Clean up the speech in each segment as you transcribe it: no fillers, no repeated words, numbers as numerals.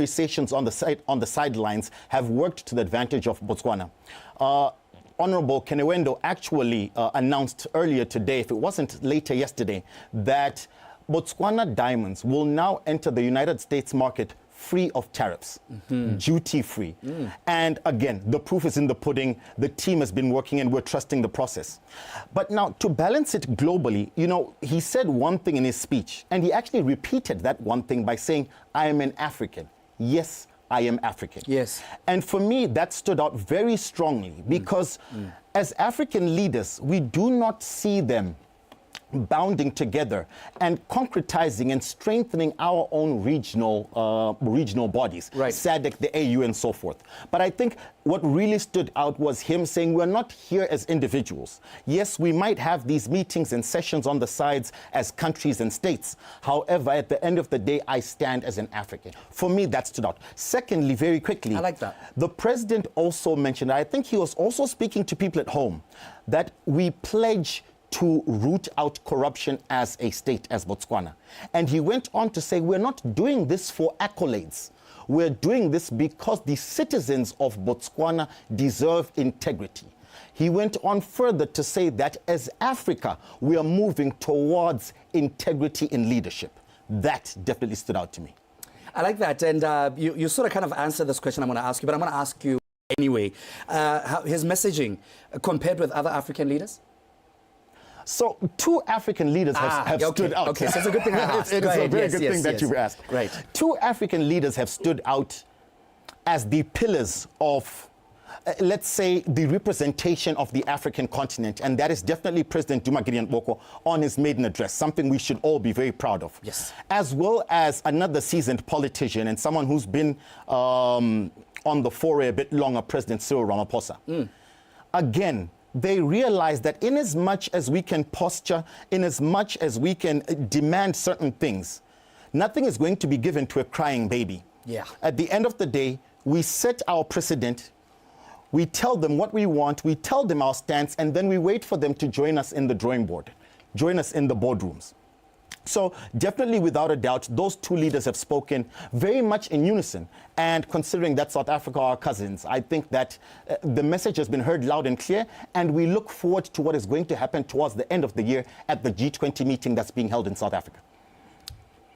sessions on the sidelines have worked to the advantage of Botswana. Honorable Kenewendo actually announced earlier today, if it wasn't later yesterday, that Botswana diamonds will now enter the United States market free of tariffs, duty-free. And again, the proof is in the pudding. The team has been working and we're trusting the process. But now, to balance it globally, you know, he said one thing in his speech, and he actually repeated that one thing by saying, I am an African. Yes, I am African. Yes. And for me, that stood out very strongly because as African leaders, we do not see them bounding together and concretizing and strengthening our own regional bodies, right. SADC, the AU, and so forth. But I think what really stood out was him saying we're not here as individuals. Yes, we might have these meetings and sessions on the sides as countries and states. However, at the end of the day, I stand as an African. For me, that stood out. Secondly, very quickly, I like that. The president also mentioned, I think he was also speaking to people at home, that we pledge to root out corruption as a state, as Botswana. And he went on to say, we're not doing this for accolades. We're doing this because the citizens of Botswana deserve integrity. He went on further to say that as Africa, we are moving towards integrity in leadership. That definitely stood out to me. I like that. And you sort of kind of answered this question I'm going to ask you, but I'm going to ask you anyway. His messaging compared with other African leaders? So, two African leaders have stood out. Okay, so it's a good thing I asked. It is a very good thing that you've asked. Right. Two African leaders have stood out as the pillars of, let's say, the representation of the African continent, and that is definitely President Duma Boko on his maiden address, something we should all be very proud of. Yes. As well as another seasoned politician and someone who's been on the foray a bit longer, President Cyril Ramaphosa. Again, they realize that in as much as we can posture, in as much as we can demand certain things, nothing is going to be given to a crying baby. Yeah. At the end of the day, we set our precedent, we tell them what we want, we tell them our stance, and then we wait for them to join us in the drawing board, join us in the boardrooms. So definitely, without a doubt, those two leaders have spoken very much in unison. And considering that South Africa are our cousins, I think that the message has been heard loud and clear. And we look forward to what is going to happen towards the end of the year at the G20 meeting that's being held in South Africa.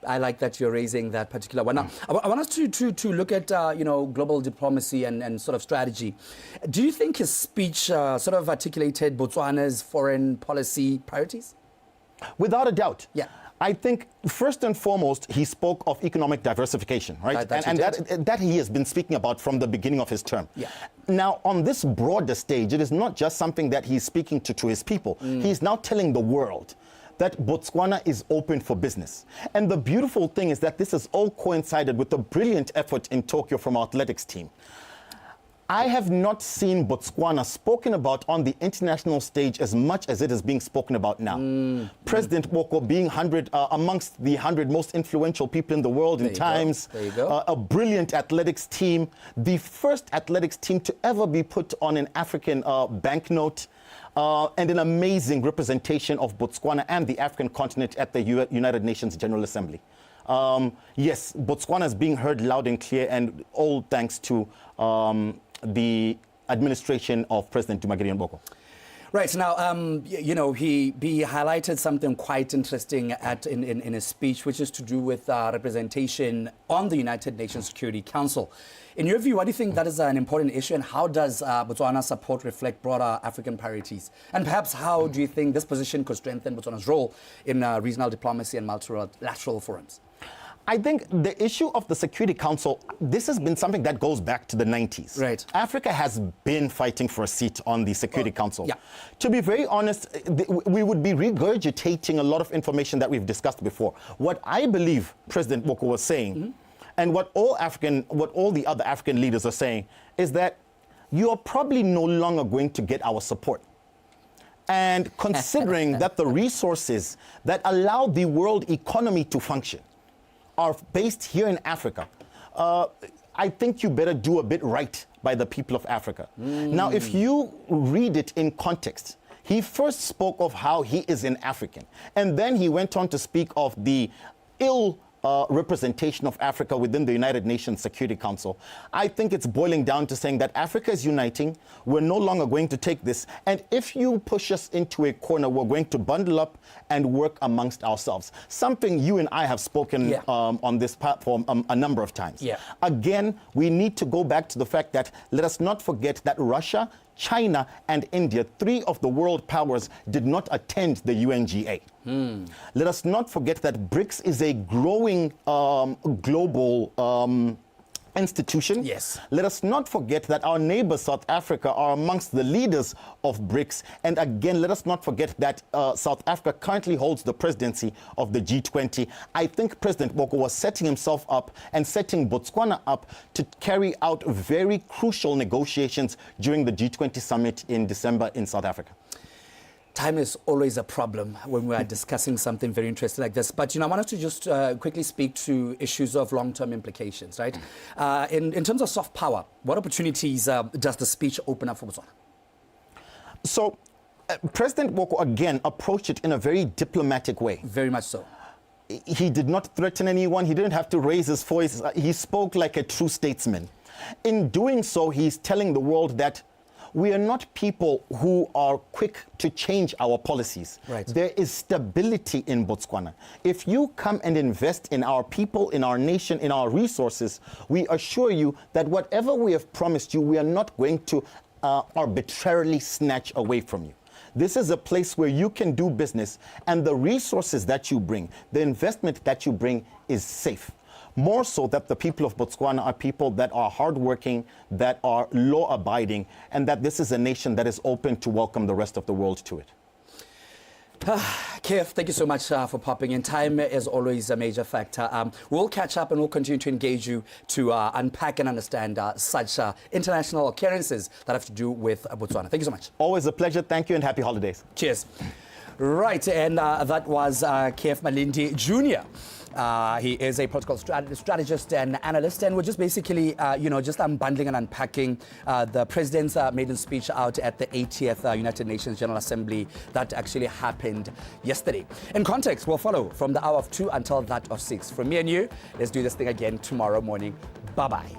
I like that you're raising that particular one. Now, I want us to look at, you know, global diplomacy and sort of strategy. Do you think his speech sort of articulated Botswana's foreign policy priorities? Without a doubt. Yeah. I think, first and foremost, he spoke of economic diversification, right? That he has been speaking about from the beginning of his term. Yeah. Now, on this broader stage, it is not just something that he's speaking to his people. He's now telling the world that Botswana is open for business. And the beautiful thing is that this has all coincided with a brilliant effort in Tokyo from our athletics team. I have not seen Botswana spoken about on the international stage as much as it is being spoken about now. President Boko being amongst the 100 most influential people in the world in times, a brilliant athletics team, the first athletics team to ever be put on an African banknote, and an amazing representation of Botswana and the African continent at the United Nations General Assembly. Yes, Botswana is being heard loud and clear, and all thanks to the administration of President Duma Boko. Right. Now, you know, he highlighted something quite interesting in his speech, which is to do with representation on the United Nations Security Council. In your view, why do you think that is an important issue, and how does Botswana's support reflect broader African priorities? And perhaps how do you think this position could strengthen Botswana's role in regional diplomacy and multilateral forums? I think the issue of the Security Council, this has been something that goes back to the 90s. Right. Africa has been fighting for a seat on the Security Council. Yeah. To be very honest, we would be regurgitating a lot of information that we've discussed before. What I believe President Boko was saying, and what all the other African leaders are saying, is that you are probably no longer going to get our support. And considering that the resources that allow the world economy to function are based here in Africa, I think you better do a bit right by the people of Africa. Now, if you read it in context, he first spoke of how he is an African, and then he went on to speak of the ill representation of Africa within the United Nations Security Council. I think it's boiling down to saying that Africa is uniting. We're no longer going to take this. And if you push us into a corner, we're going to bundle up and work amongst ourselves. Something you and I have spoken on this platform a number of times. Again, we need to go back to the fact that let us not forget that Russia, China, and India, 3 of the world powers, did not attend the UNGA. Let us not forget that BRICS is a growing global institution. Let us not forget that our neighbor South Africa are amongst the leaders of BRICS. And again, let us not forget that South Africa currently holds the presidency of the G20. I think President Boko was setting himself up and setting Botswana up to carry out very crucial negotiations during the G20 summit in December in South Africa. Time is always a problem when we are discussing something very interesting like this. But, I want us to just quickly speak to issues of long-term implications, right? In terms of soft power, what opportunities does the speech open up for Botswana? So, President Boko, again, approached it in a very diplomatic way. Very much so. He did not threaten anyone. He didn't have to raise his voice. He spoke like a true statesman. In doing so, he's telling the world that we are not people who are quick to change our policies. There is stability in Botswana. If you come and invest in our people, in our nation, in our resources, we assure you that whatever we have promised you, we are not going to arbitrarily snatch away from you. This is a place where you can do business, and the resources that you bring, the investment that you bring is safe. More so that the people of Botswana are people that are hardworking, that are law-abiding, and that this is a nation that is open to welcome the rest of the world to it. Kev, thank you so much for popping in. Time is always a major factor. We'll catch up and we'll continue to engage you to unpack and understand such international occurrences that have to do with Botswana. Thank you so much. Always a pleasure. Thank you and happy holidays. Cheers. Right, and that was Kesiwe Malindi Jr. He is a political strategist and analyst, and we're just basically, just unbundling and unpacking the president's maiden speech out at the 80th United Nations General Assembly that actually happened yesterday. In context, we'll follow from the hour of 2 until that of 6. From me and you, let's do this thing again tomorrow morning. Bye-bye.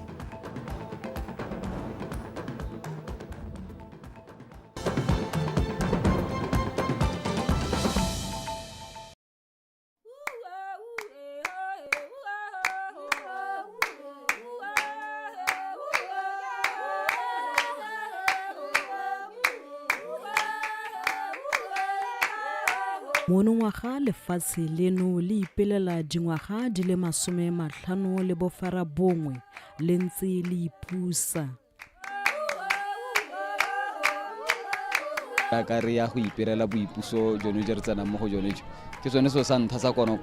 Monongwaga lefatshe leno le ipelela dingwaga di le 50 le bofara bongwe le ntse le ipusa. Ka re ya go iperela boipuso jone je re tsena mo go jone ke tsone so sa ntha sa kono